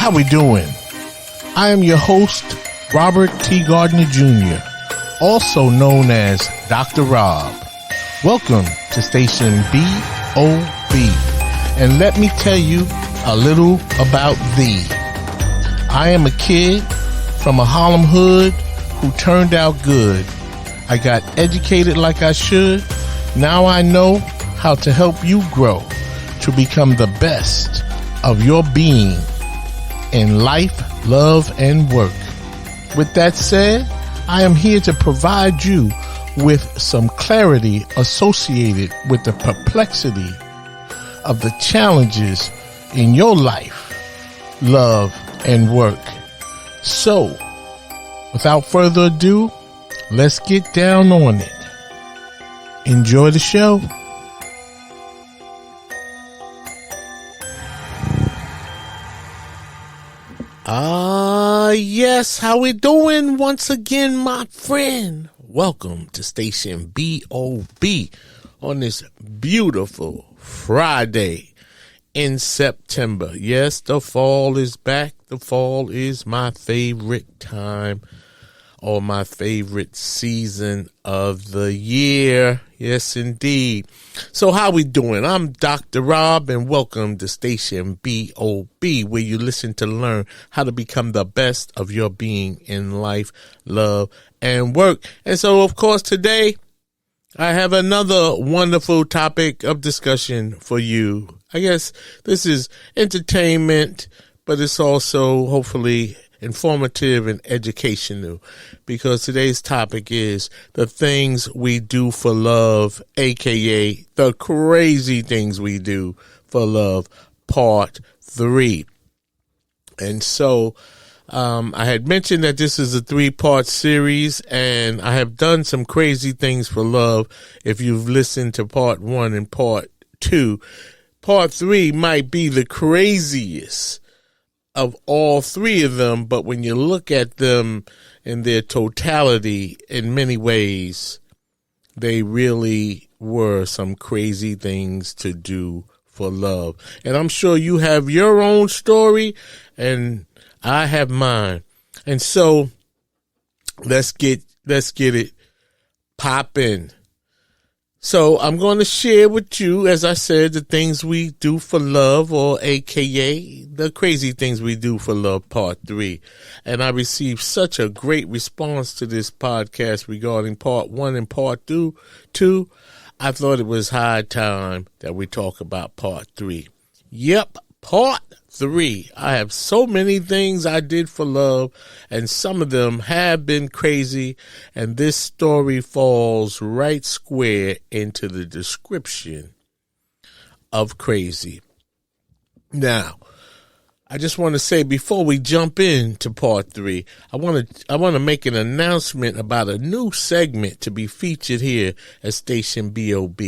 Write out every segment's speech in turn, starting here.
How we doing? I am your host, Robert T. Gardner Jr., also known as Dr. Rob. Welcome to Station BOB. And let me tell you a little about thee. I am a kid from a Harlem hood who turned out good. I got educated like I should. Now I know how to help you grow to become the best of your being in life, love, and work. With that said, I am here to provide you with some clarity associated with the perplexity of the challenges in your life, love, and work. So, without further ado, let's get down on it. Enjoy the show. Yes, how we doing once again, my friend? Welcome to Station BOB on this beautiful Friday in September. Yes, the fall is back. The fall is my favorite time or my favorite season of the year. Yes, indeed. So how we doing? I'm Dr. Rob, and welcome to Station BOB, where you listen to learn how to become the best of your being in life, love, and work. And so, of course, today I have another wonderful topic of discussion for you. I guess this is entertainment, but it's also hopefully informative and educational, because today's topic is the things we do for love, aka the crazy things we do for love, part 3. And so I had mentioned that this is a 3-part series, and I have done some crazy things for love. If you've listened to part 1 and part 2, part 3 might be the craziest of all 3 of them, but when you look at them in their totality, in many ways, they really were some crazy things to do for love. And I'm sure you have your own story, and I have mine. And so let's get it poppin'. So I'm going to share with you, as I said, the things we do for love, or AKA the crazy things we do for love, part 3. And I received such a great response to this podcast regarding part 1 and part 2. I thought it was high time that we talk about part 3. Yep, part 3. I have so many things I did for love, and some of them have been crazy, and this story falls right square into the description of crazy. Now, I just want to say, before we jump into part 3, I want to make an announcement about a new segment to be featured here at Station BOB.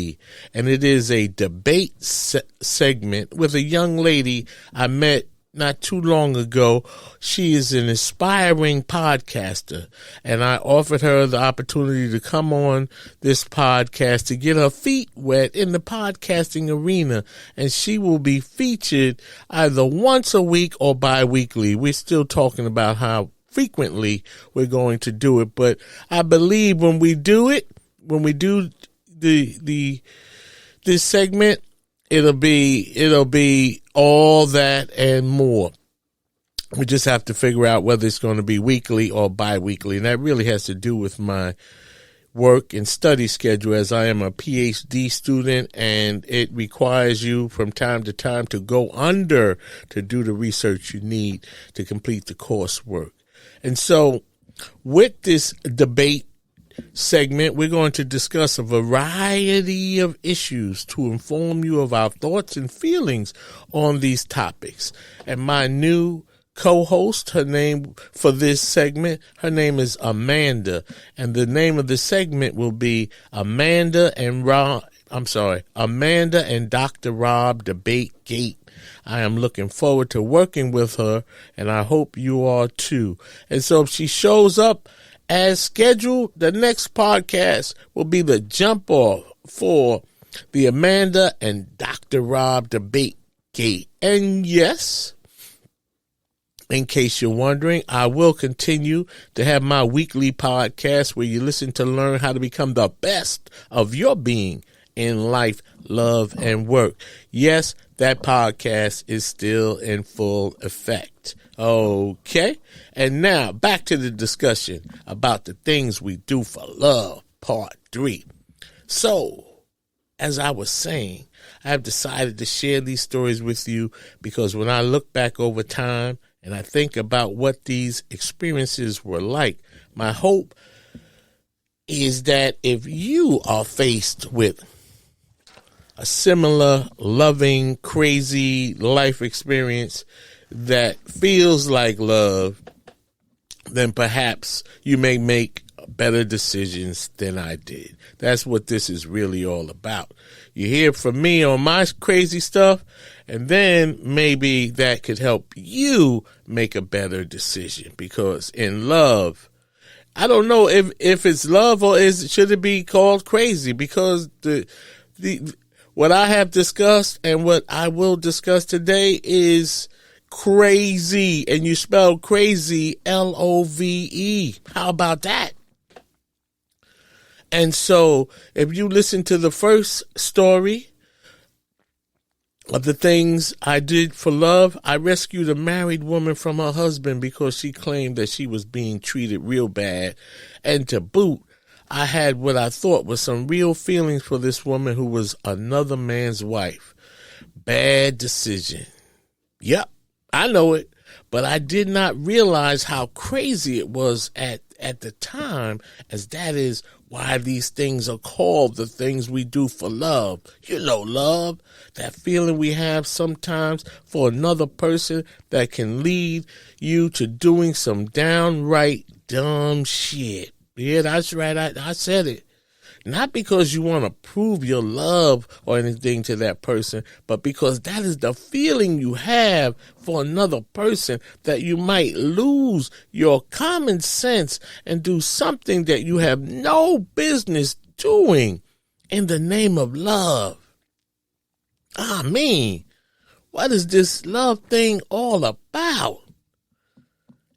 And it is a debate segment with a young lady I met not too long ago. She is an aspiring podcaster, and I offered her the opportunity to come on this podcast to get her feet wet in the podcasting arena, and she will be featured either once a week or bi-weekly. We're still talking about how frequently we're going to do it, but I believe when we do this segment, it'll be all that and more. We just have to figure out whether it's going to be weekly or bi-weekly. And that really has to do with my work and study schedule, as I am a PhD student, and it requires you from time to time to go under to do the research you need to complete the coursework. And so with this debate segment, we're going to discuss a variety of issues to inform you of our thoughts and feelings on these topics. And my new co-host, her name for this segment, her name is Amanda, and the name of the segment will be Amanda and Dr. Rob Debate Gate. I am looking forward to working with her, and I hope you are too. And so if she shows up as scheduled, the next podcast will be the jump off for the Amanda and Dr. Rob Debate Gate. And yes, In case you're wondering, I will continue to have my weekly podcast where you listen to learn how to become the best of your being in life, love, and work. Yes, that podcast is still in full effect. Okay. And now back to the discussion about the things we do for love, part 3. So, as I was saying, I have decided to share these stories with you because when I look back over time and I think about what these experiences were like, my hope is that if you are faced with a similar, loving, crazy life experience that feels like love, then perhaps you may make better decisions than I did. That's what this is really all about. You hear from me on my crazy stuff, and then maybe that could help you make a better decision. Because in love, I don't know if it's love or should it be called crazy? Because the what I have discussed and what I will discuss today is crazy, and you spell crazy Love. How about that? And so if you listen to the first story of the things I did for love, I rescued a married woman from her husband because she claimed that she was being treated real bad. And to boot, I had what I thought was some real feelings for this woman who was another man's wife. Bad decision. Yep, I know it. But I did not realize how crazy it was at the time, as that is why these things are called the things we do for love. You know, love, that feeling we have sometimes for another person that can lead you to doing some downright dumb shit. Yeah, that's right. I said it. Not because you want to prove your love or anything to that person, but because that is the feeling you have for another person, that you might lose your common sense and do something that you have no business doing in the name of love. I mean, what is this love thing all about?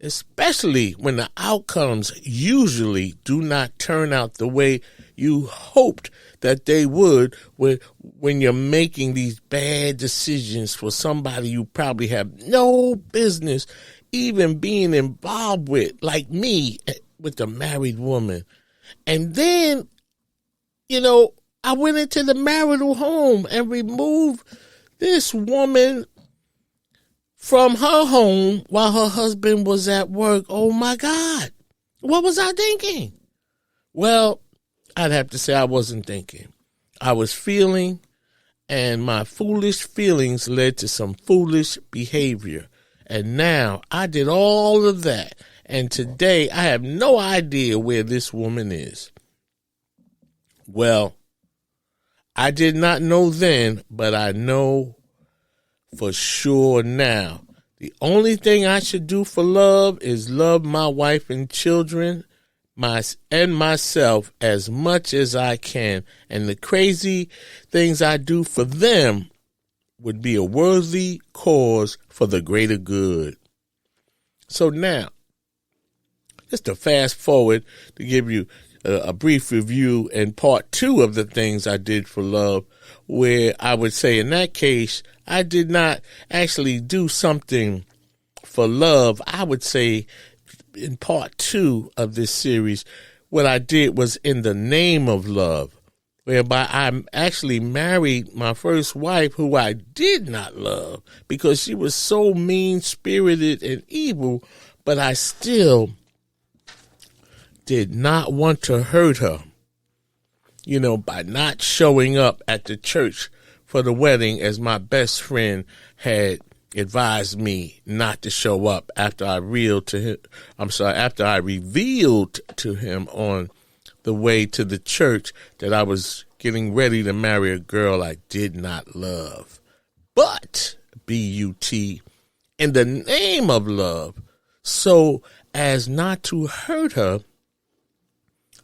Especially when the outcomes usually do not turn out the way you hoped that they would when you're making these bad decisions for somebody you probably have no business even being involved with, like me with the married woman. And then, I went into the marital home and removed this woman from her home while her husband was at work. Oh my God. What was I thinking? Well, I'd have to say I wasn't thinking. I was feeling, and my foolish feelings led to some foolish behavior. And now I did all of that. And today I have no idea where this woman is. Well, I did not know then, but I know for sure now. The only thing I should do for love is love my wife and children and myself as much as I can. And the crazy things I do for them would be a worthy cause for the greater good. So now, just to fast forward to give you a brief review in part 2 of the things I did for love, where I would say in that case, I did not actually do something for love. I would say in part 2 of this series, what I did was in the name of love, whereby I actually married my first wife, who I did not love because she was so mean-spirited and evil, but I still did not want to hurt her, by not showing up at the church for the wedding, as my best friend had advised me not to show up after I revealed to him on the way to the church that I was getting ready to marry a girl I did not love. But, B-U-T, in the name of love, so as not to hurt her,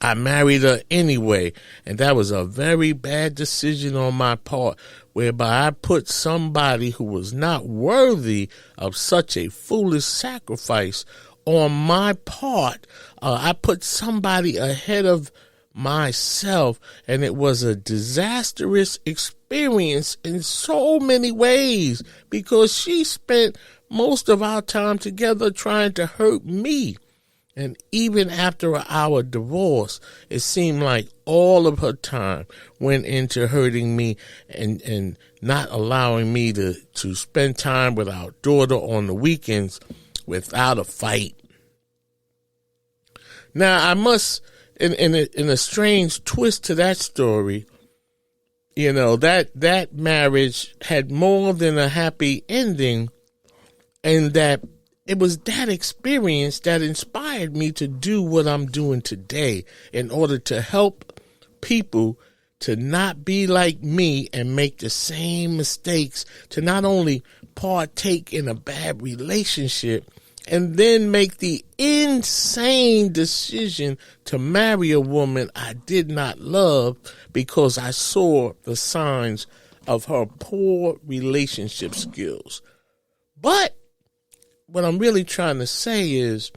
I married her anyway, and that was a very bad decision on my part, whereby I put somebody who was not worthy of such a foolish sacrifice on my part. I put somebody ahead of myself, and it was a disastrous experience in so many ways because she spent most of our time together trying to hurt me. And even after our divorce, it seemed like all of her time went into hurting me and not allowing me to spend time with our daughter on the weekends without a fight. Now, I must, in a strange twist to that story, that marriage had more than a happy ending, and that it was that experience that inspired me to do what I'm doing today in order to help people to not be like me and make the same mistakes, to not only partake in a bad relationship and then make the insane decision to marry a woman I did not love because I saw the signs of her poor relationship skills. But what I'm really trying to say is,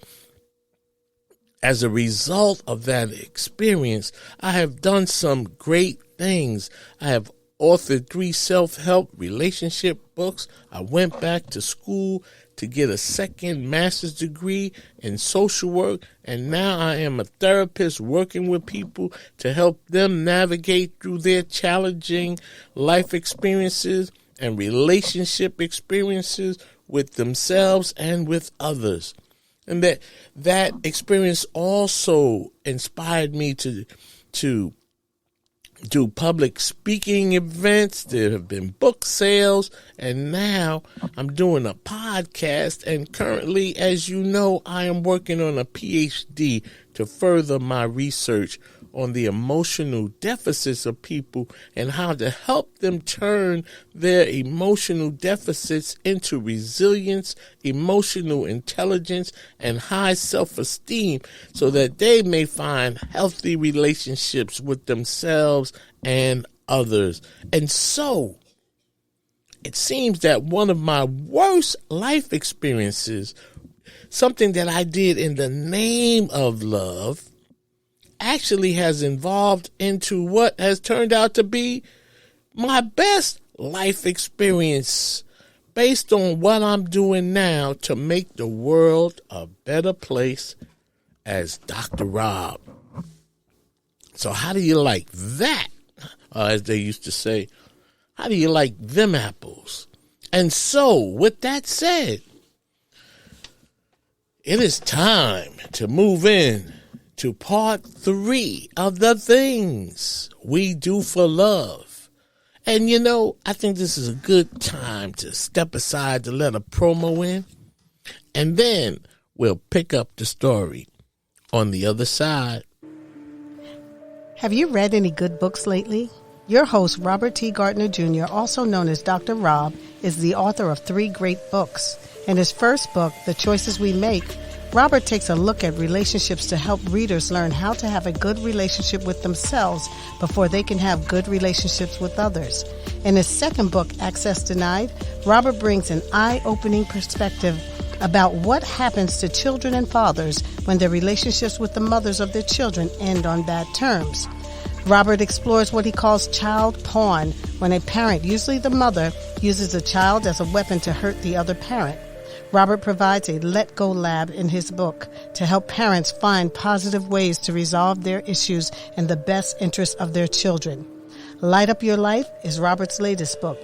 as a result of that experience, I have done some great things. I have authored 3 self-help relationship books. I went back to school to get a second master's degree in social work, and now I am a therapist working with people to help them navigate through their challenging life experiences and relationship experiences with themselves and with others. And that experience also inspired me to do public speaking events. There have been book sales, and now I'm doing a podcast. And currently, as you know, I am working on a PhD to further my research on the emotional deficits of people and how to help them turn their emotional deficits into resilience, emotional intelligence, and high self-esteem so that they may find healthy relationships with themselves and others. And so, it seems that one of my worst life experiences, something that I did in the name of love, actually has evolved into what has turned out to be my best life experience based on what I'm doing now to make the world a better place as Dr. Rob. So how do you like that? As they used to say, how do you like them apples? And so, with that said, it is time to move in to part 3 of the things we do for love. And I think this is a good time to step aside to let a promo in, and then we'll pick up the story on the other side. Have you read any good books lately? Your host, Robert T. Gardner Jr., also known as Dr. Rob, is the author of 3 great books. In his first book, The Choices We Make, Robert takes a look at relationships to help readers learn how to have a good relationship with themselves before they can have good relationships with others. In his second book, Access Denied, Robert brings an eye-opening perspective about what happens to children and fathers when their relationships with the mothers of their children end on bad terms. Robert explores what he calls child porn, when a parent, usually the mother, uses a child as a weapon to hurt the other parent. Robert provides a Let Go lab in his book to help parents find positive ways to resolve their issues in the best interest of their children. Light Up Your Life is Robert's latest book.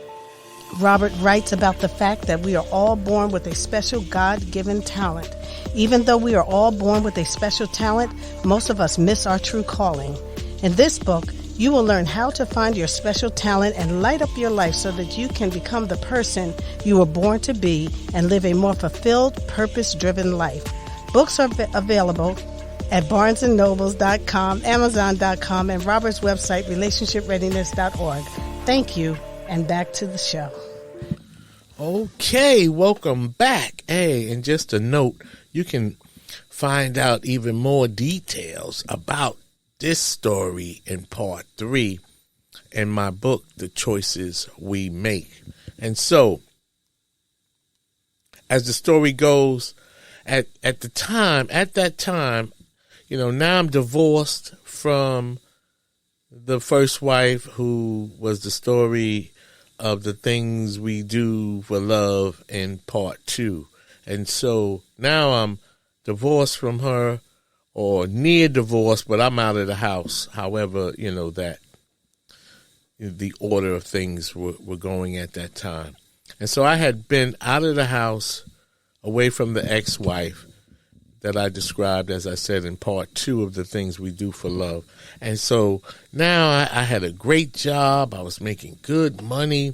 Robert writes about the fact that we are all born with a special God-given talent. Even though we are all born with a special talent, most of us miss our true calling. In this book, you will learn how to find your special talent and light up your life so that you can become the person you were born to be and live a more fulfilled, purpose-driven life. Books are available at BarnesandNobles.com, Amazon.com, and Robert's website, RelationshipReadiness.org. Thank you, and back to the show. Okay, welcome back. Hey, and just a note, you can find out even more details about this story in part 3 in my book, The Choices We Make. And so, as the story goes, at that time, now I'm divorced from the first wife, who was the story of the things we do for love in part 2. And so now I'm divorced from her, or near divorce, but I'm out of the house. However, that the order of things were going at that time. And so I had been out of the house, away from the ex-wife that I described, as I said, in part 2 of the things we do for love. And so now I had a great job. I was making good money,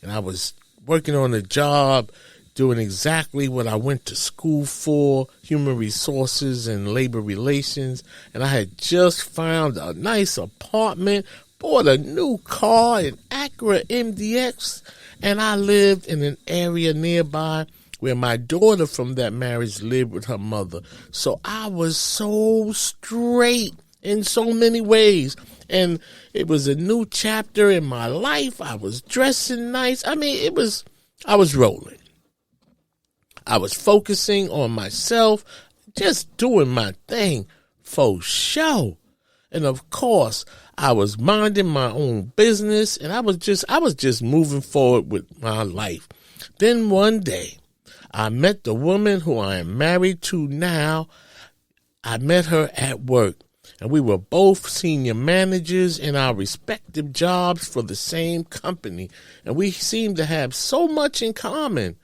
and I was working on a job, doing exactly what I went to school for, human resources and labor relations. And I had just found a nice apartment, bought a new car, an Acura MDX, and I lived in an area nearby where my daughter from that marriage lived with her mother. So I was so straight in so many ways. And it was a new chapter in my life. I was dressing nice. I was rolling. I was focusing on myself, just doing my thing for show. And of course, I was minding my own business, and I was just moving forward with my life. Then one day, I met the woman who I am married to now. I met her at work, and we were both senior managers in our respective jobs for the same company, and we seemed to have so much in common.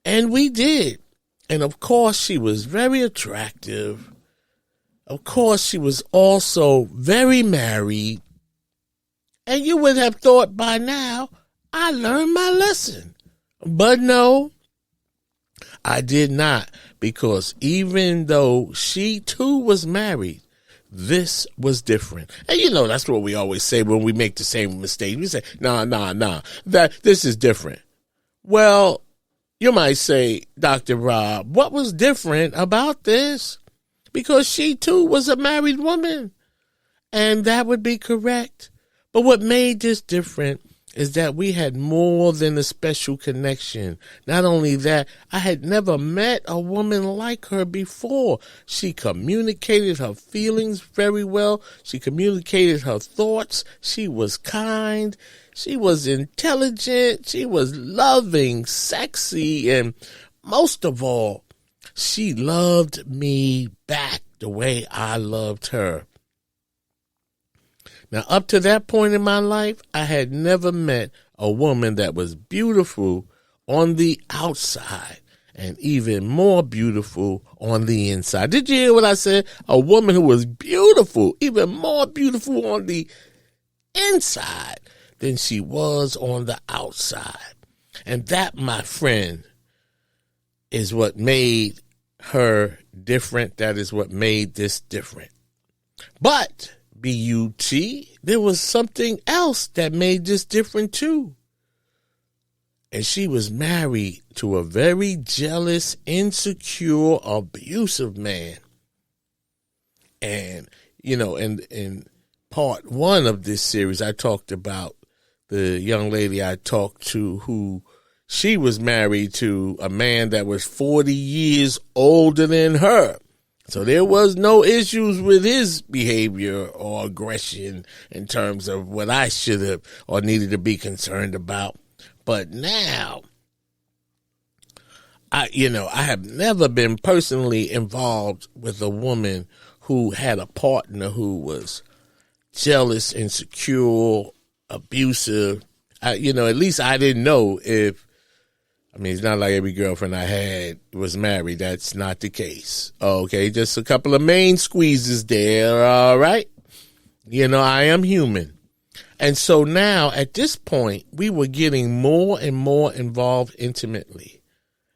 And we did. And of course, she was very attractive. Of course, she was also very married. And you would have thought by now I learned my lesson. But no, I did not, because even though she too was married, this was different. And that's what we always say when we make the same mistake. We say, nah, this is different. Well, you might say, Dr. Rob, what was different about this? Because she too was a married woman. And that would be correct. But what made this different is that we had more than a special connection. Not only that, I had never met a woman like her before. She communicated her feelings very well. She communicated her thoughts. She was kind. She was intelligent. She was loving, sexy, and most of all, she loved me back the way I loved her. Now, up to that point in my life, I had never met a woman that was beautiful on the outside and even more beautiful on the inside. Did you hear what I said? A woman who was beautiful, even more beautiful on the inside than she was on the outside. And that, my friend, is what made her different. That is what made this different. But B-U-T, there was something else that made this different too. And she was married to a very jealous, insecure, abusive man. And, in part 1 of this series, I talked about the young lady I talked to who she was married to a man that was 40 years older than her. So there was no issues with his behavior or aggression in terms of what I should have or needed to be concerned about. But now, I have never been personally involved with a woman who had a partner who was jealous, insecure, abusive. At least I didn't know if, it's not like every girlfriend I had was married. That's not the case. Okay, just a couple of main squeezes there, all right? I am human. And so now, at this point, we were getting more and more involved intimately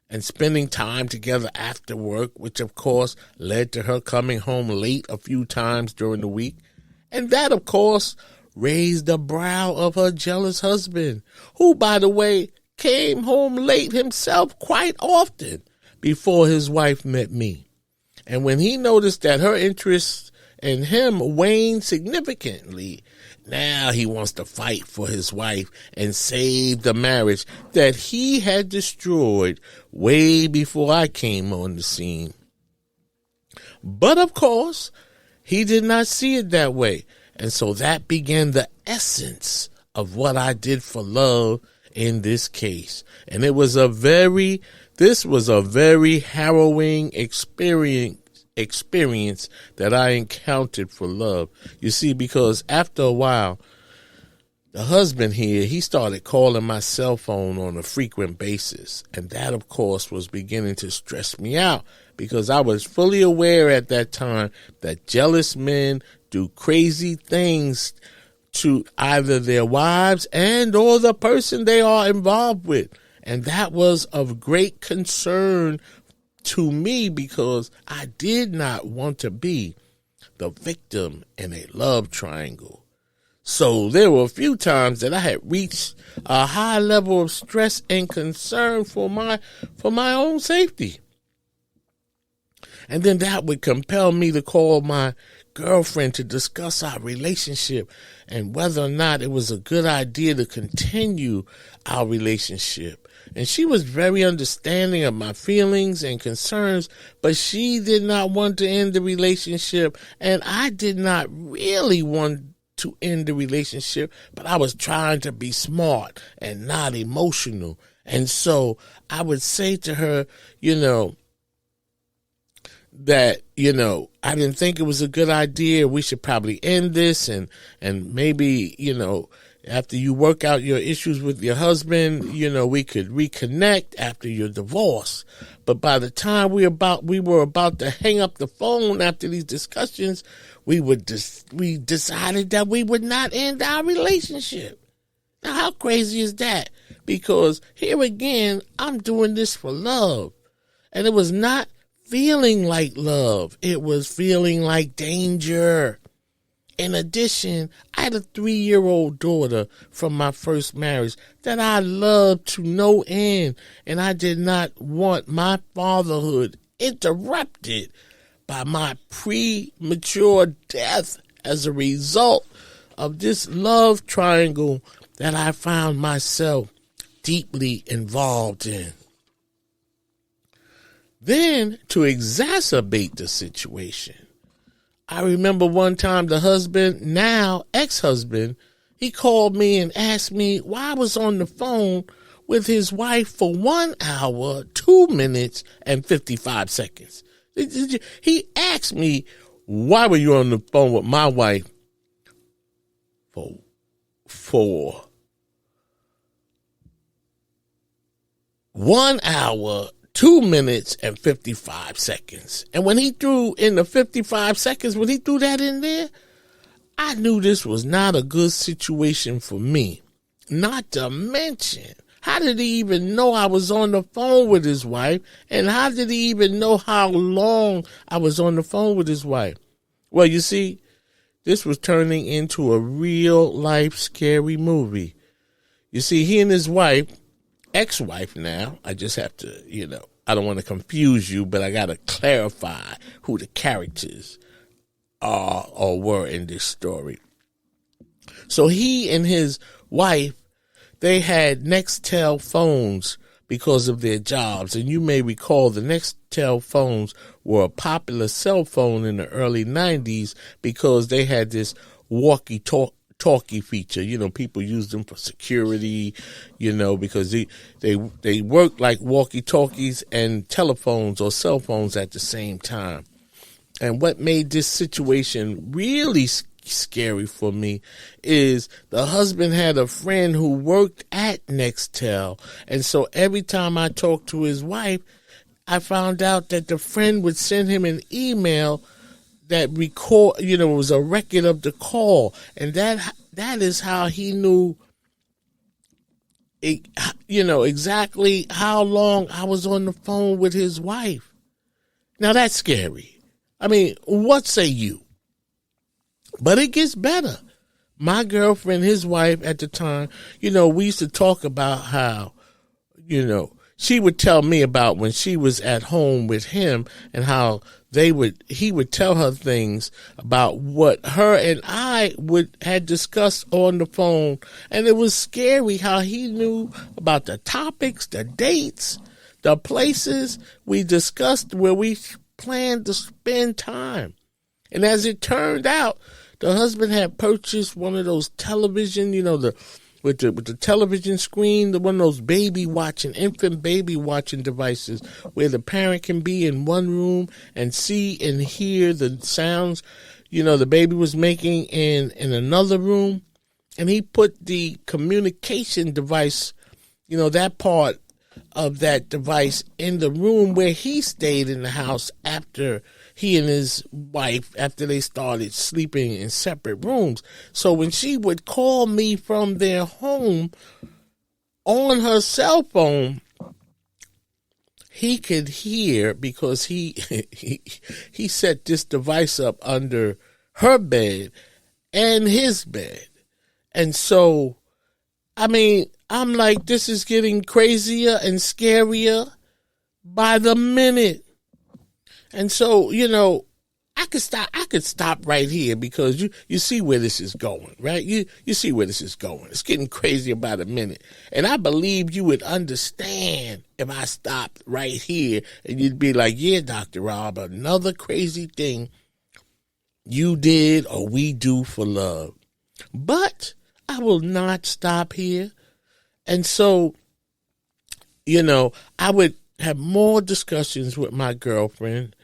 and spending time together after work, which, of course, led to her coming home late a few times during the week. And that, of course, raised the brow of her jealous husband, who, by the way, came home late himself quite often before his wife met me. And when he noticed that her interest and him waned significantly. Now he wants to fight for his wife and save the marriage that he had destroyed way before I came on the scene. But of course, he did not see it that way. And so that began the essence of what I did for love in this case. And this was a very harrowing experience that I encountered for love. You see, because after a while, the husband here, he started calling my cell phone on a frequent basis. And that, of course, was beginning to stress me out because I was fully aware at that time that jealous men do crazy things to either their wives and or the person they are involved with. And that was of great concern to me because I did not want to be the victim in a love triangle. So there were a few times that I had reached a high level of stress and concern for my own safety. And then that would compel me to call my girlfriend to discuss our relationship and whether or not it was a good idea to continue our relationship. And she was very understanding of my feelings and concerns, but she did not want to end the relationship, and I did not really want to end the relationship, but I was trying to be smart and not emotional. And so I would say to her, that, I didn't think it was a good idea. We should probably end this and maybe, after you work out your issues with your husband, we could reconnect after your divorce. But by the time we were about to hang up the phone after these discussions, we decided that we would not end our relationship. Now, how crazy is that? Because here again, I'm doing this for love. And it was not feeling like love. It was feeling like danger. In addition, I had a 3-year-old daughter from my first marriage that I loved to no end, and I did not want my fatherhood interrupted by my premature death as a result of this love triangle that I found myself deeply involved in. Then, to exacerbate the situation, I remember one time the husband, now ex-husband, he called me and asked me why I was on the phone with his wife for 1 hour, 2 minutes, and 55 seconds. He asked me, why were you on the phone with my wife for 1 hour, 2 minutes and 55 seconds. And when he threw in the 55 seconds, when he threw that in there, I knew this was not a good situation for me. Not to mention, how did he even know I was on the phone with his wife? And how did he even know how long I was on the phone with his wife? Well, you see, this was turning into a real life scary movie. You see, he and his wife, ex-wife now, I just have to, I don't want to confuse you, but I got to clarify who the characters are or were in this story. So he and his wife, they had Nextel phones because of their jobs. And you may recall the Nextel phones were a popular cell phone in the early 90s because they had this walkie-talkie feature. People used them for security, because they worked like walkie-talkies and telephones or cell phones at the same time. And what made this situation really scary for me is the husband had a friend who worked at Nextel. And so every time I talked to his wife, I found out that the friend would send him an email that was a record of the call. And that is how he knew, exactly how long I was on the phone with his wife. Now that's scary. I mean, what say you? But it gets better. My girlfriend, his wife at the time, we used to talk about how, she would tell me about when she was at home with him and how he would tell her things about what her and I had discussed on the phone. And it was scary how he knew about the topics, the dates, the places we discussed where we planned to spend time. And as it turned out, the husband had purchased one of those television, with the television screen, one of those infant baby watching devices where the parent can be in one room and see and hear the sounds, the baby was making in another room. And he put the communication device, that part of that device in the room where he stayed in the house after he and his wife, after they started sleeping in separate rooms. So when she would call me from their home on her cell phone, he could hear, because he set this device up under her bed and his bed. And so, I'm like, this is getting crazier and scarier by the minute. And so, I could stop right here because you see where this is going, right? You see where this is going. It's getting crazy about a minute. And I believe you would understand if I stopped right here and you'd be like, yeah, Dr. Rob, another crazy thing you did or we do for love. But I will not stop here. And so, I would have more discussions with my girlfriend,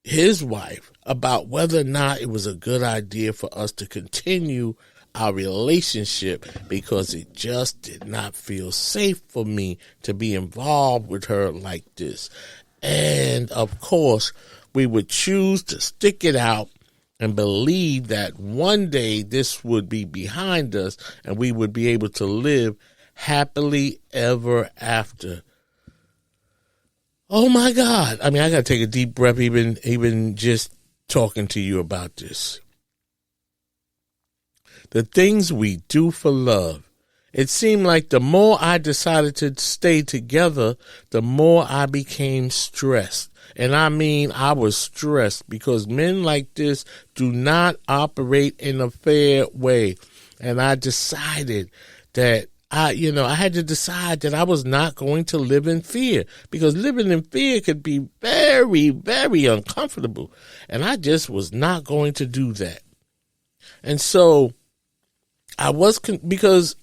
his wife, about whether or not it was a good idea for us to continue our relationship, because it just did not feel safe for me to be involved with her like this. And of course, we would choose to stick it out and believe that one day this would be behind us and we would be able to live happily ever after. Oh my God. I got to take a deep breath even just talking to you about this. The things we do for love. It seemed like the more I decided to stay together, the more I became stressed. And I was stressed because men like this do not operate in a fair way. And I decided that I had to decide that I was not going to live in fear, because living in fear could be very, very uncomfortable. And I just was not going to do that. And so I was concerned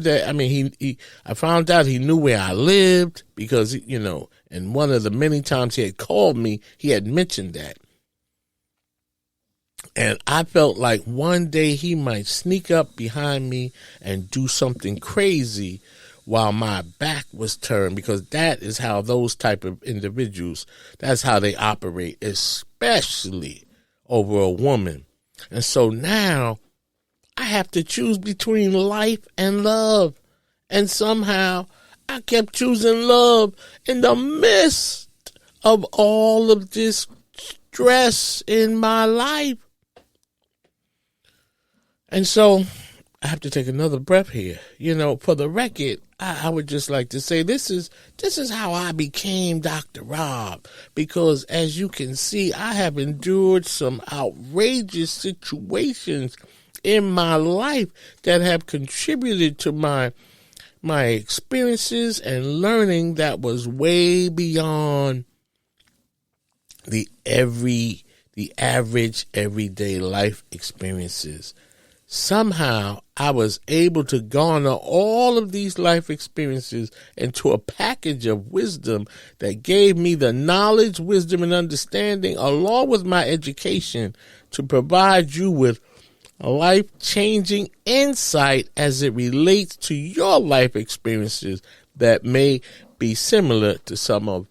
that, I found out he knew where I lived because, and one of the many times he had called me, he had mentioned that. And I felt like one day he might sneak up behind me and do something crazy while my back was turned, because that is how those type of individuals, that's how they operate, especially over a woman. And so now I have to choose between life and love. And somehow I kept choosing love in the midst of all of this stress in my life. And so I have to take another breath here. For the record, I would just like to say this is how I became Dr. Rob, because as you can see, I have endured some outrageous situations in my life that have contributed to my experiences and learning that was way beyond the average everyday life experiences. Somehow I was able to garner all of these life experiences into a package of wisdom that gave me the knowledge, wisdom, and understanding, along with my education, to provide you with life-changing insight as it relates to your life experiences that may be similar to some of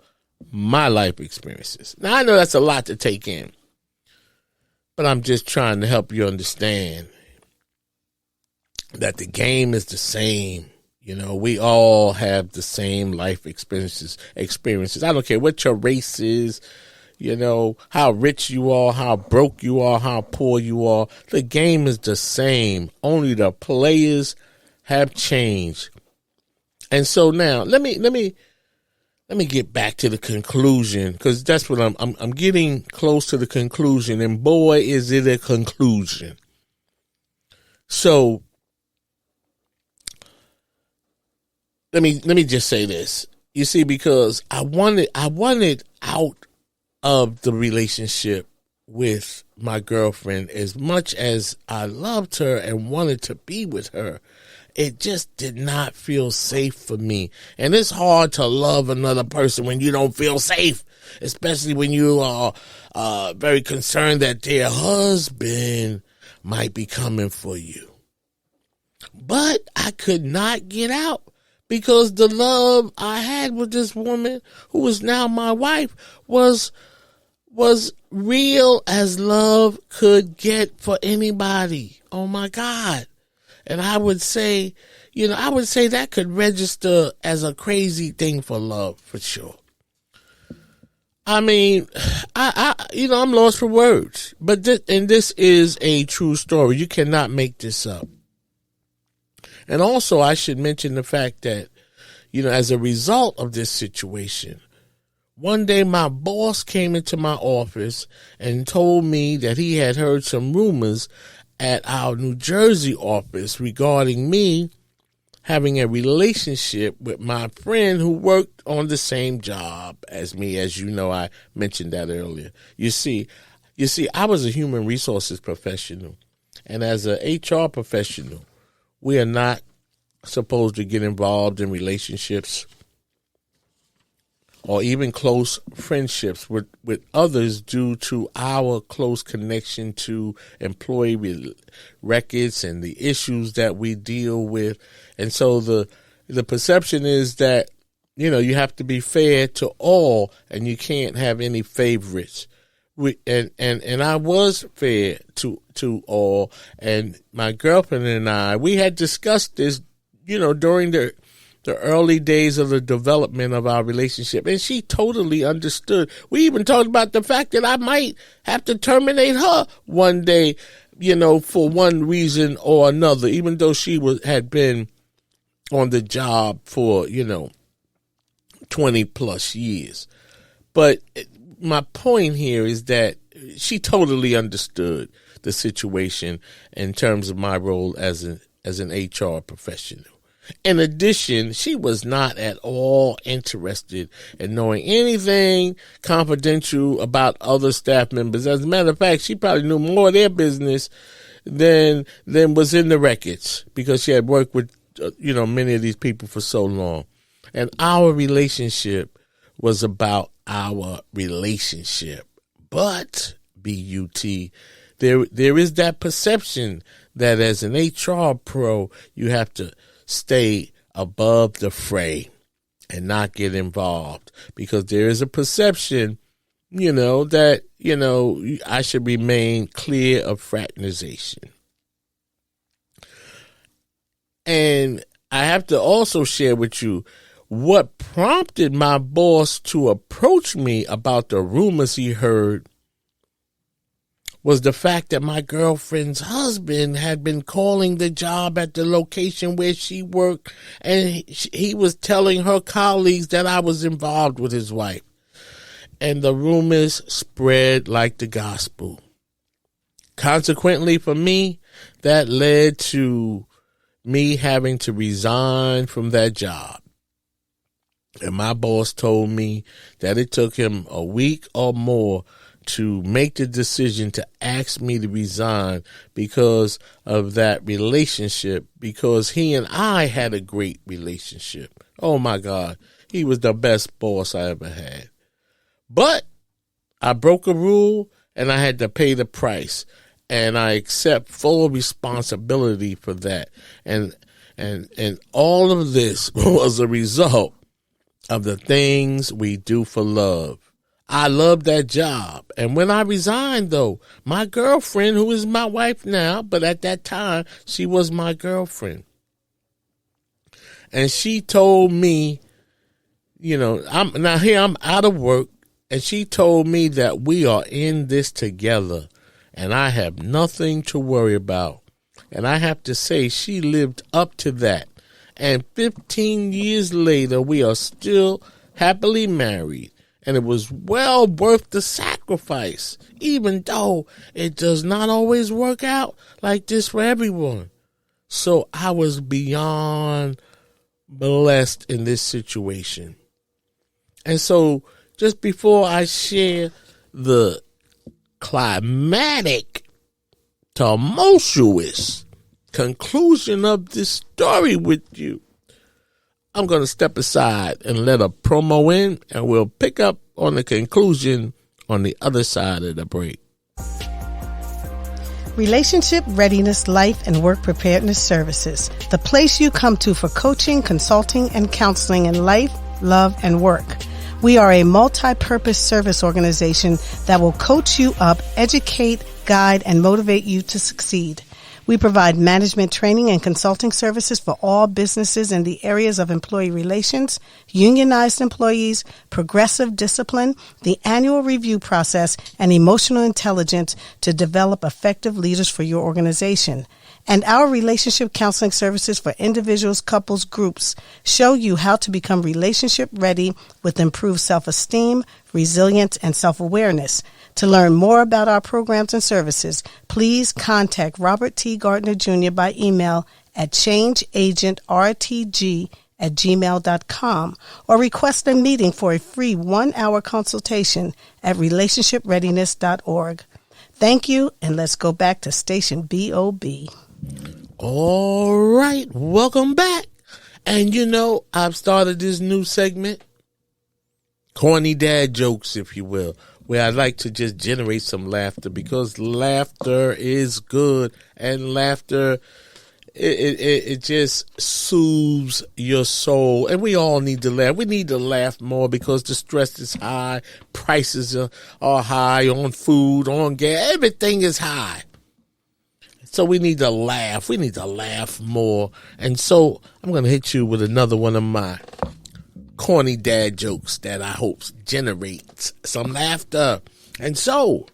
my life experiences. Now, I know that's a lot to take in, but I'm just trying to help you understand that the game is the same. We all have the same life experiences. I don't care what your race is, how rich you are, how broke you are, how poor you are. The game is the same. Only the players have changed. And so now let me get back to the conclusion, because that's what I'm getting close to the conclusion, and boy, is it a conclusion. So let me just say this. You see, because I wanted out of the relationship with my girlfriend as much as I loved her and wanted to be with her. It just did not feel safe for me. And it's hard to love another person when you don't feel safe, especially when you are very concerned that their husband might be coming for you. But I could not get out, because the love I had with this woman, who is now my wife, was real as love could get for anybody. Oh my God. And I would say that could register as a crazy thing for love, for sure. I mean, I'm lost for words, but this is a true story. You cannot make this up. And also, I should mention the fact that, as a result of this situation, one day my boss came into my office and told me that he had heard some rumors at our New Jersey office regarding me having a relationship with my friend who worked on the same job as me. As you know, I mentioned that earlier. You see, I was a human resources professional, and as an HR professional, we are not supposed to get involved in relationships or even close friendships with others due to our close connection to employee records and the issues that we deal with. And so the perception is that, you have to be fair to all and you can't have any favorites. And I was fair to all, and my girlfriend and I, we had discussed this, during the early days of the development of our relationship, and she totally understood. We even talked about the fact that I might have to terminate her one day, for one reason or another, even though she had been on the job for, 20 plus years. But my point here is that she totally understood the situation in terms of my role as an HR professional. In addition, she was not at all interested in knowing anything confidential about other staff members. As a matter of fact, she probably knew more of their business than was in the records, because she had worked with, many of these people for so long. And our relationship was about our relationship. But, B-U-T, there is that perception that as an HR pro, you have to stay above the fray and not get involved, because there is a perception, that, I should remain clear of fraternization. And I have to also share with you what prompted my boss to approach me about the rumors he heard was the fact that my girlfriend's husband had been calling the job at the location where she worked, and he was telling her colleagues that I was involved with his wife. And the rumors spread like the gospel. Consequently, for me, that led to me having to resign from that job. And my boss told me that it took him a week or more to make the decision to ask me to resign because of that relationship, because he and I had a great relationship. Oh my God, he was the best boss I ever had. But I broke a rule and I had to pay the price, and I accept full responsibility for that. And all of this was a result of the things we do for love. I love that job. And when I resigned, though, my girlfriend, who is my wife now, but at that time, she was my girlfriend. And she told me, I'm out of work, and she told me that we are in this together, and I have nothing to worry about. And I have to say, she lived up to that. And 15 years later, we are still happily married. And it was well worth the sacrifice, even though it does not always work out like this for everyone. So I was beyond blessed in this situation. And so just before I share the climatic, tumultuous conclusion of this story with you, I'm going to step aside and let a promo in, and we'll pick up on the conclusion on the other side of the break. Relationship Readiness Life and Work Preparedness Services, the place you come to for coaching, consulting, and counseling in life, love, and work. We are a multi-purpose service organization that will coach you up, educate, guide, and motivate you to succeed. We provide management training and consulting services for all businesses in the areas of employee relations, unionized employees, progressive discipline, the annual review process, and emotional intelligence to develop effective leaders for your organization. And our relationship counseling services for individuals, couples, groups show you how to become relationship ready with improved self-esteem, resilience, and self-awareness. To learn more about our programs and services, please contact Robert T. Gardner Jr. by email at changeagentrtg@gmail.com or request a meeting for a free 1-hour consultation at relationshipreadiness.org. Thank you, and let's go back to Station BOB. All right, welcome back. And I've started this new segment, corny dad jokes, if you will, where I like to just generate some laughter, because laughter is good, and laughter, it just soothes your soul. And we all need to laugh. We need to laugh more because the stress is high, prices are high on food, on gas, everything is high. So we need to laugh. We need to laugh more. And so I'm going to hit you with another one of my corny dad jokes that I hope generates some laughter. And so,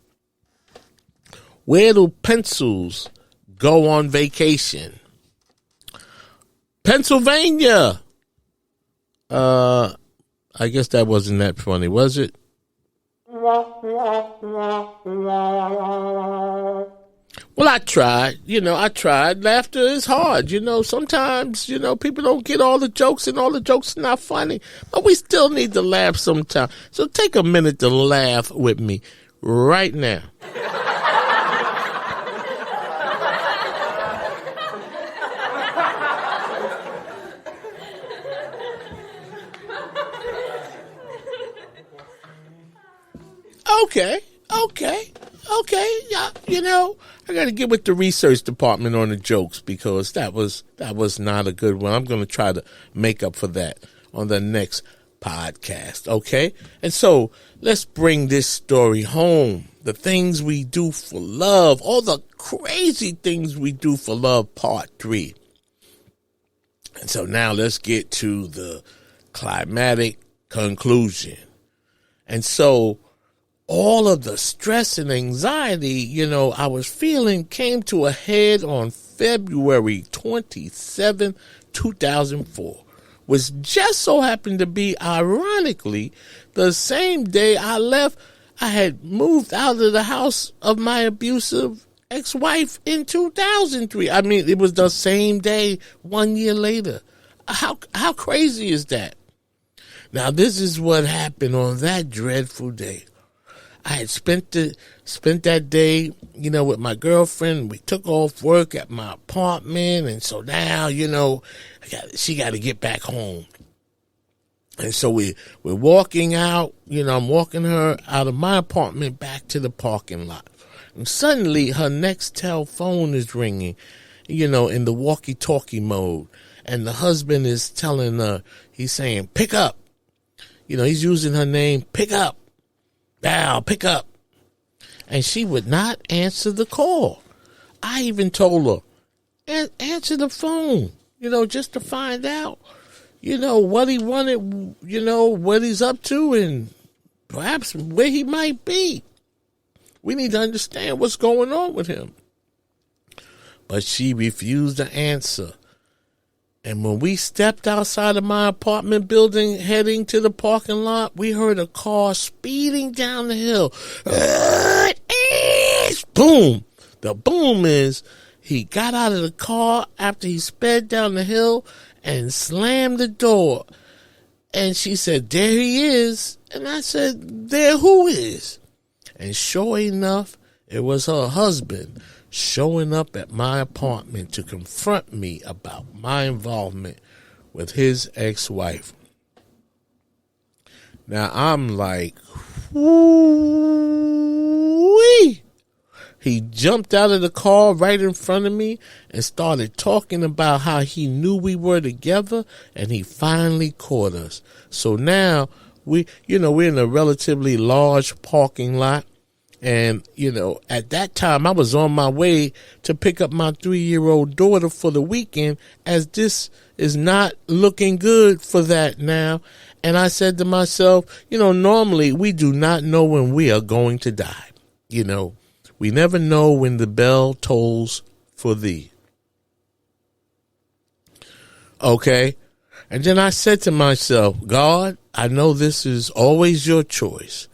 where do pencils go on vacation? Pennsylvania. I guess that wasn't that funny, was it? Well, I tried. I tried. Laughter is hard. Sometimes, people don't get all the jokes and all the jokes are not funny. But we still need to laugh sometimes. So take a minute to laugh with me right now. Okay. I got to get with the research department on the jokes because that was not a good one. I'm going to try to make up for that on the next podcast. Okay. And so let's bring this story home. The things we do for love, all the crazy things we do for love, part 3. And so now let's get to the climatic conclusion. And so all of the stress and anxiety, I was feeling came to a head on February 27, 2004, which just so happened to be, ironically, the same day I had moved out of the house of my abusive ex-wife in 2003. I mean, it was the same day, 1 year later. How crazy is that? Now, this is what happened on that dreadful day. I had spent that day, with my girlfriend. We took off work at my apartment, and so now, she got to get back home. And so we're walking out. I'm walking her out of my apartment back to the parking lot, and suddenly her Nextel phone is ringing, in the walkie-talkie mode, and the husband is telling her, he's saying, "Pick up." He's using her name, "Pick up. Now, pick up." And she would not answer the call. I even told her, answer the phone, just to find out, what he wanted, what he's up to, and perhaps where he might be. We need to understand what's going on with him. But she refused to answer. And when we stepped outside of my apartment building heading to the parking lot, we heard a car speeding down the hill. Boom. The boom is he got out of the car after he sped down the hill and slammed the door. And she said, there he is. And I said, there who is? And sure enough, it was her husband showing up at my apartment to confront me about my involvement with his ex-wife. Now I'm like, whoo-wee. He jumped out of the car right in front of me and started talking about how he knew we were together and he finally caught us. So now we're in a relatively large parking lot. And, at that time I was on my way to pick up my 3-year-old daughter for the weekend, as this is not looking good for that now. And I said to myself, normally we do not know when we are going to die. We never know when the bell tolls for thee. Okay. And then I said to myself, God, I know this is always your choice,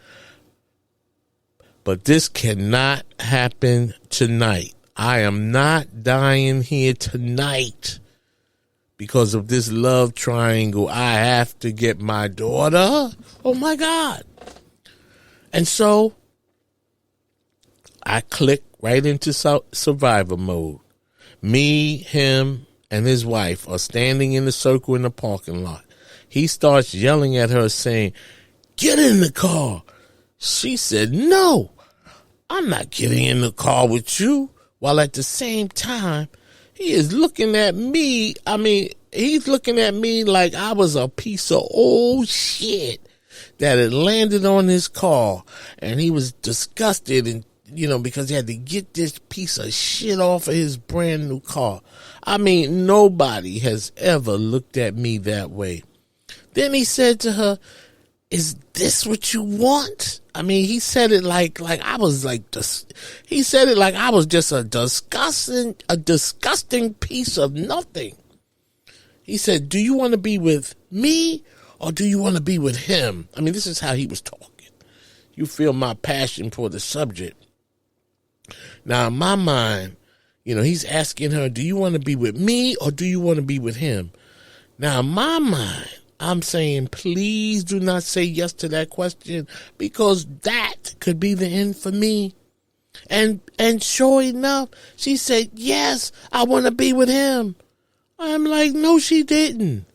but this cannot happen tonight. I am not dying here tonight because of this love triangle. I have to get my daughter. Oh, my God. And so I click right into survivor mode. Me, him, and his wife are standing in the circle in the parking lot. He starts yelling at her saying, get in the car. She said, no, I'm not getting in the car with you. While at the same time, he is looking at me. He's looking at me like I was a piece of old shit that had landed on his car. And he was disgusted and, because he had to get this piece of shit off of his brand new car. Nobody has ever looked at me that way. Then he said to her, is this what you want? He said it like I was he said it like I was just a disgusting piece of nothing. He said, do you want to be with me or do you want to be with him? This is how he was talking. You feel my passion for the subject. Now, in my mind, he's asking her, do you want to be with me or do you want to be with him? Now, in my mind, I'm saying, please do not say yes to that question, because that could be the end for me. And sure enough, she said, yes, I want to be with him. I'm like, no, she didn't.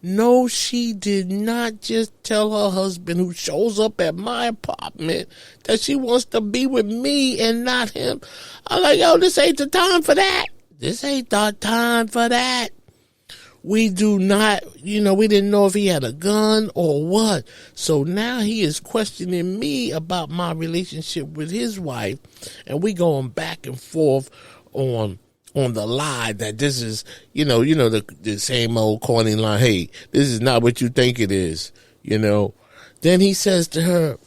No, she did not just tell her husband, who shows up at my apartment, that she wants to be with me and not him. I'm like, yo, this ain't the time for that. This ain't the time for that. We do not, we didn't know if he had a gun or what. So now he is questioning me about my relationship with his wife. And we going back and forth on the lie that this is, the same old corny line. Hey, this is not what you think it is, Then he says to her,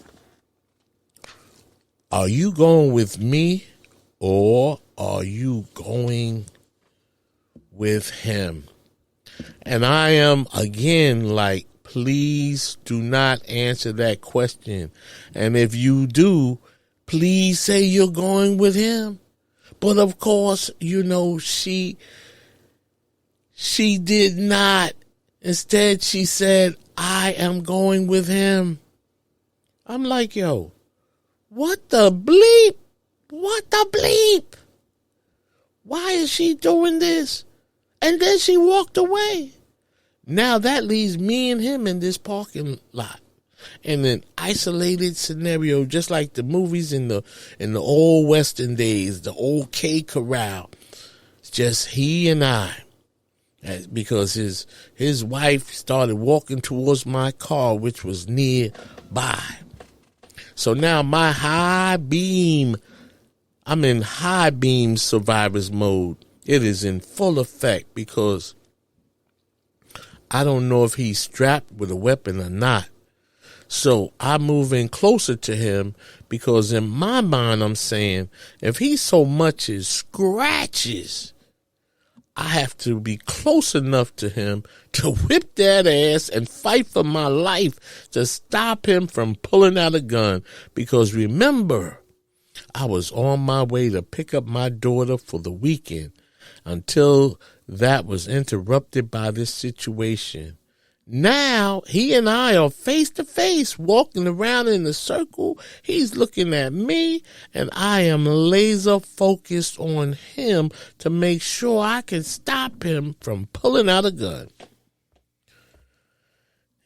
are you going with me or are you going with him? And I am, again, like, please do not answer that question. And if you do, please say you're going with him. But of course, she did not. Instead, she said, I am going with him. I'm like, yo, what the bleep? What the bleep? Why is she doing this? And then she walked away. Now that leaves me and him in this parking lot in an isolated scenario, just like the movies in the old Western days, the old K Corral. It's just he and I, because his wife started walking towards my car, which was nearby. So now my I'm in high beam survivor's mode. It is in full effect because I don't know if he's strapped with a weapon or not. So I move in closer to him because in my mind I'm saying, if he so much as scratches, I have to be close enough to him to whip that ass and fight for my life to stop him from pulling out a gun. Because remember, I was on my way to pick up my daughter for the weekend until that was interrupted by this situation. Now, he and I are face to face, walking around in a circle. He's looking at me, and I am laser focused on him to make sure I can stop him from pulling out a gun.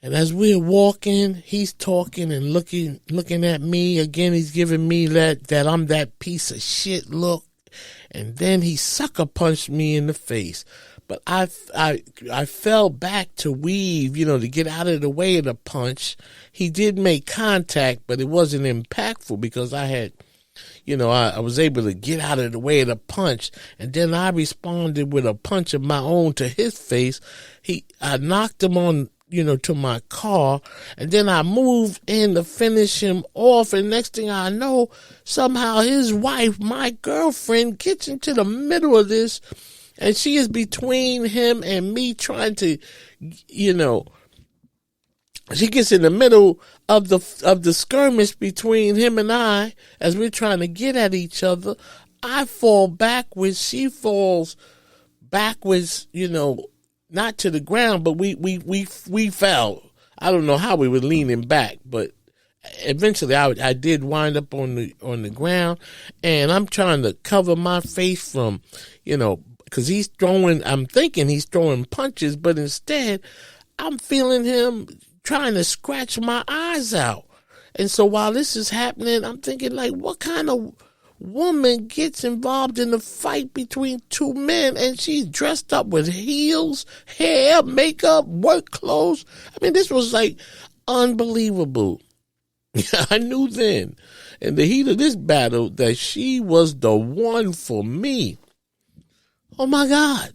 And as we're walking, he's talking and looking at me. Again, he's giving me that I'm that piece of shit look. And then he sucker punched me in the face. But I fell back to weave, to get out of the way of the punch. He did make contact, but it wasn't impactful because I had, I was able to get out of the way of the punch. And then I responded with a punch of my own to his face. I knocked him on, to my car. And then I moved in to finish him off. And next thing I know, somehow his wife, my girlfriend, gets into the middle of this. And she is between him and me trying to, she gets in the middle of the skirmish between him and I as we're trying to get at each other. I fall backwards. She falls backwards, not to the ground, but we fell. I don't know how we were leaning back, but eventually I did wind up on the ground, and I'm trying to cover my face from, because I'm thinking he's throwing punches, but instead I'm feeling him trying to scratch my eyes out. And so while this is happening, I'm thinking, like, what kind of woman gets involved in a fight between two men and she's dressed up with heels, hair, makeup, work clothes? I mean, this was like unbelievable. I knew then, in the heat of this battle, that she was the one for me. Oh my God.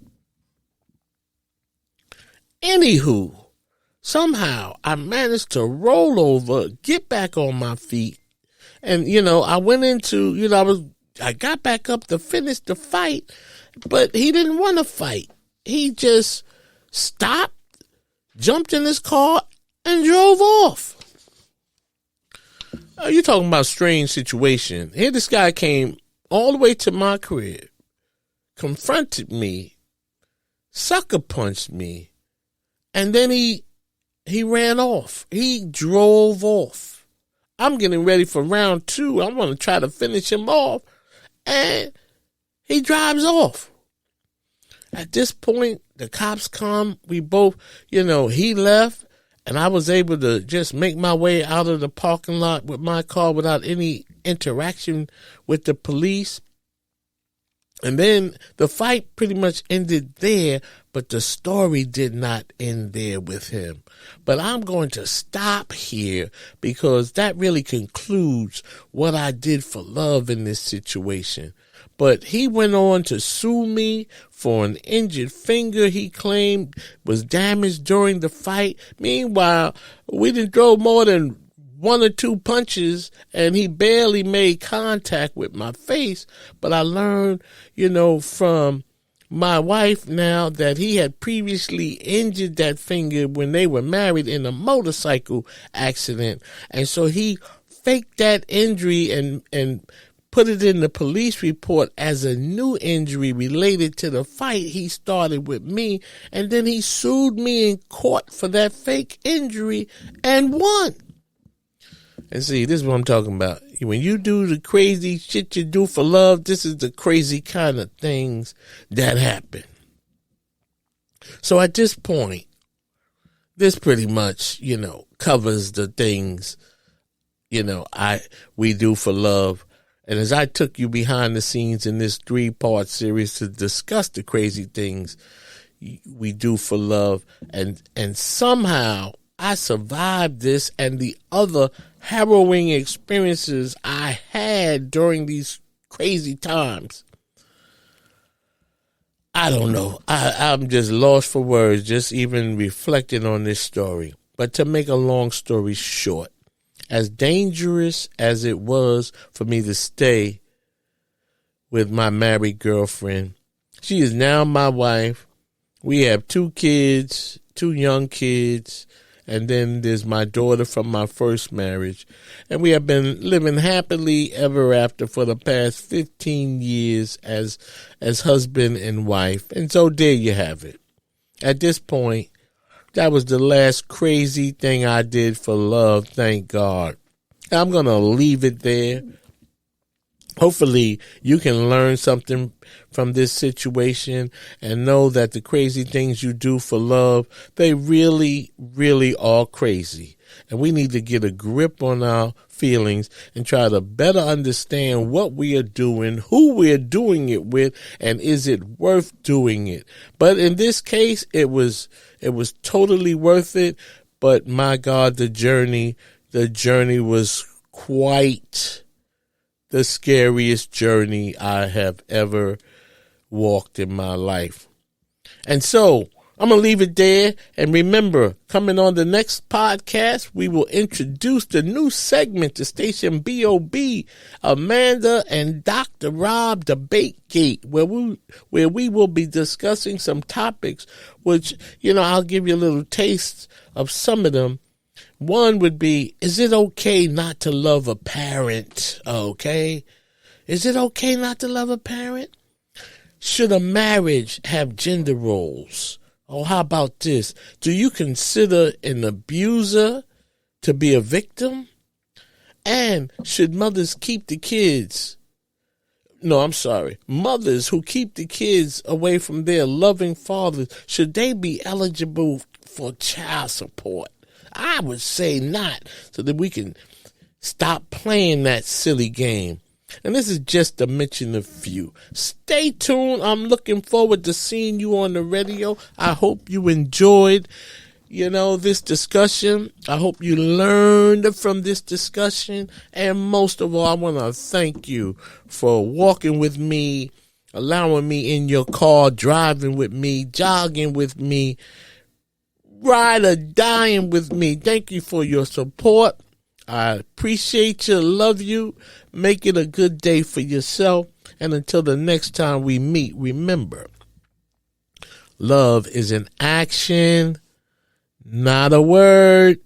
Anywho, somehow I managed to roll over, get back on my feet. And, I went into, I got back up to finish the fight, but he didn't want to fight. He just stopped, jumped in his car, and drove off. You're talking about a strange situation. Here this guy came all the way to my crib, confronted me, sucker punched me, and then he ran off. He drove off. I'm getting ready for round 2. I want to try to finish him off, and he drives off. At this point, the cops come. We both, he left, and I was able to just make my way out of the parking lot with my car without any interaction with the police. And then the fight pretty much ended there, but the story did not end there with him. But I'm going to stop here because that really concludes what I did for love in this situation. But he went on to sue me for an injured finger he claimed was damaged during the fight. Meanwhile, we didn't throw more than 1 or 2 punches, and he barely made contact with my face. But I learned, from my wife now that he had previously injured that finger when they were married in a motorcycle accident. And so he faked that injury and put it in the police report as a new injury related to the fight he started with me. And then he sued me in court for that fake injury and won. And see, this is what I'm talking about. When you do the crazy shit you do for love, this is the crazy kind of things that happen. So at this point, this pretty much, covers the things, we do for love. And as I took you behind the scenes in this 3-part series to discuss the crazy things we do for love, and somehow I survived this and the other harrowing experiences I had during these crazy times. I don't know. I'm just lost for words, just even reflecting on this story. But to make a long story short, as dangerous as it was for me to stay with my married girlfriend, She is now my wife. We have 2 kids, 2 young kids, and then there's my daughter from my first marriage. And we have been living happily ever after for the past 15 years as husband and wife. And so there you have it. At this point, that was the last crazy thing I did for love, thank God. I'm going to leave it there. Hopefully you can learn something from this situation and know that the crazy things you do for love, they really, really are crazy. And we need to get a grip on our feelings and try to better understand what we are doing, who we're doing it with, and is it worth doing it. But in this case, it was totally worth it. But my God, the journey was quite the scariest journey I have ever walked in my life. And so I'm going to leave it there. And remember, coming on the next podcast, we will introduce the new segment to Station BOB, Amanda and Dr. Rob Debate Gate, where we will be discussing some topics, which, I'll give you a little taste of some of them. One would be, is it okay not to love a parent? Okay. Is it okay not to love a parent? Should a marriage have gender roles? Oh, how about this? Do you consider an abuser to be a victim? And should mothers keep the kids? No, I'm sorry. Mothers who keep the kids away from their loving fathers, should they be eligible for child support? I would say not, so that we can stop playing that silly game. And this is just to mention a few. Stay tuned. I'm looking forward to seeing you on the radio. I hope you enjoyed, this discussion. I hope you learned from this discussion. And most of all, I want to thank you for walking with me, allowing me in your car, driving with me, jogging with me, ride or dying with me. Thank you for your support. I appreciate you, love you. Make it a good day for yourself. And until the next time we meet, remember, love is an action, not a word.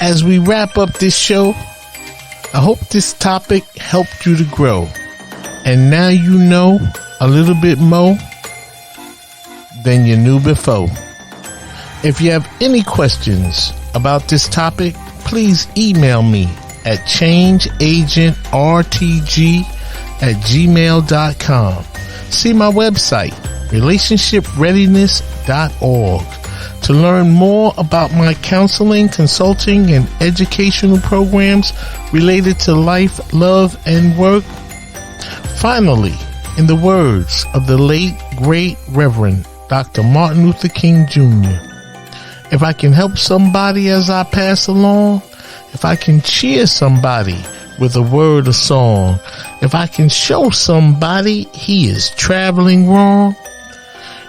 As we wrap up this show, I hope this topic helped you to grow. And now you know a little bit more than you knew before. If you have any questions about this topic, please email me at changeagentrtg@gmail.com. See my website, relationshipreadiness.org, to learn more about my counseling, consulting, and educational programs related to life, love, and work. Finally, in the words of the late, great Reverend Dr. Martin Luther King Jr., if I can help somebody as I pass along, if I can cheer somebody with a word or song, if I can show somebody he is traveling wrong,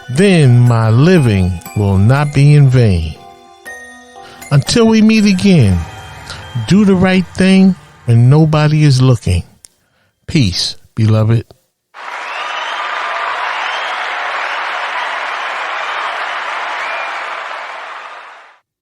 then my living will not be in vain. Until we meet again, do the right thing when nobody is looking. Peace, beloved.